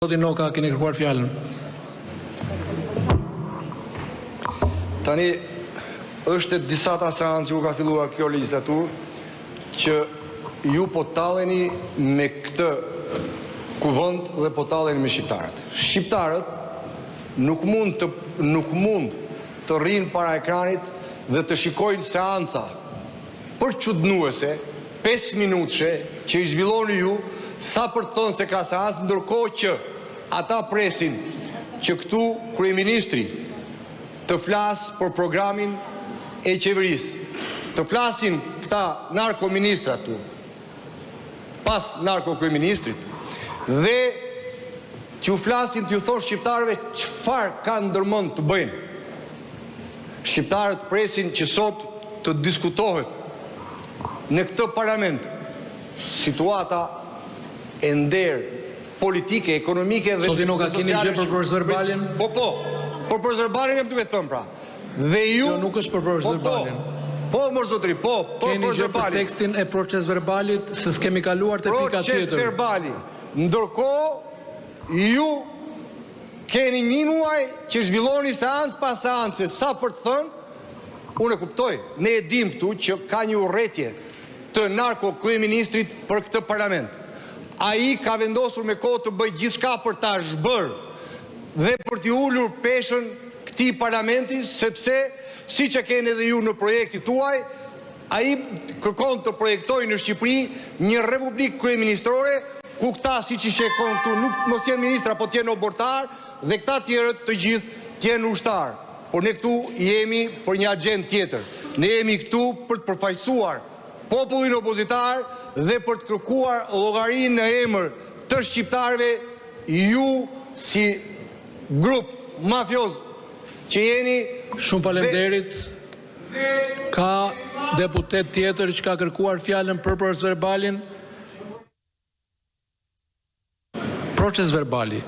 Zoti Noka, keni kërkuar fjalën. Tani është e disata seancë ku ka filluar kjo legjislaturë që ju po talleni me këtë kuvend dhe po talleni me shqiptarët. Shqiptarët nuk mund të rrinë para ekranit dhe të shikojnë seanca përçudnuese 5 minutëshe që i zhvilloni ju sa për të thënë se ka seancë, ndërkohë që ata presin që këtu kryeministri të flasë për programin e qeverisë, të flasin këta narkoministrat tu, pas narko-kryeministrit, dhe t'ju flasin, t'ju thonë shqiptarëve çfarë kanë ndërmend të bëjnë. Shqiptarët presin që sot të diskutohet në këtë parlament situata e nder politike, ekonomike dhe Zoti Noka, keni gjë për procedurbalin? Po, për procedurbalin e më duhet thënë pra. Dhe ju Jo, nuk është për procedurbalin. Po, mor zotri, po, keni gjë për tekstin e procedurbalit, se s'kemi kaluar te pika tjetër. Procedurbalin. Ndërkohë ju keni një muaj që zhvilloni seancë pas seance, sa për të thënë, unë e kuptoj, ne e dim këtu që ka një urrëtie të narko-kryeministrit për këtë parlament. Ai ka vendosur me kohë të bëjë gjithçka për ta zhbërë dhe për t'i ulur peshën këtij parlamenti, sepse siç e keni edhe ju në projektin tuaj, ai kërkon të projektojë në Shqipëri një republikë kryeministrore ku këta siç i shekon këtu nuk mos jenë ministra, po të jenë obortar dhe këta tjerët të gjithë të jenë ushtar. Por ne këtu jemi për një agjendë tjetër. Ne jemi këtu për të përfaqësuar popullin opozitar dhe për të kërkuar llogarinë në emër të shqiptarëve, ju si grup mafioz që jeni. Shumë faleminderit. Ka deputet tjetër që ka kërkuar fjalën për procedurbalin? Procedurali.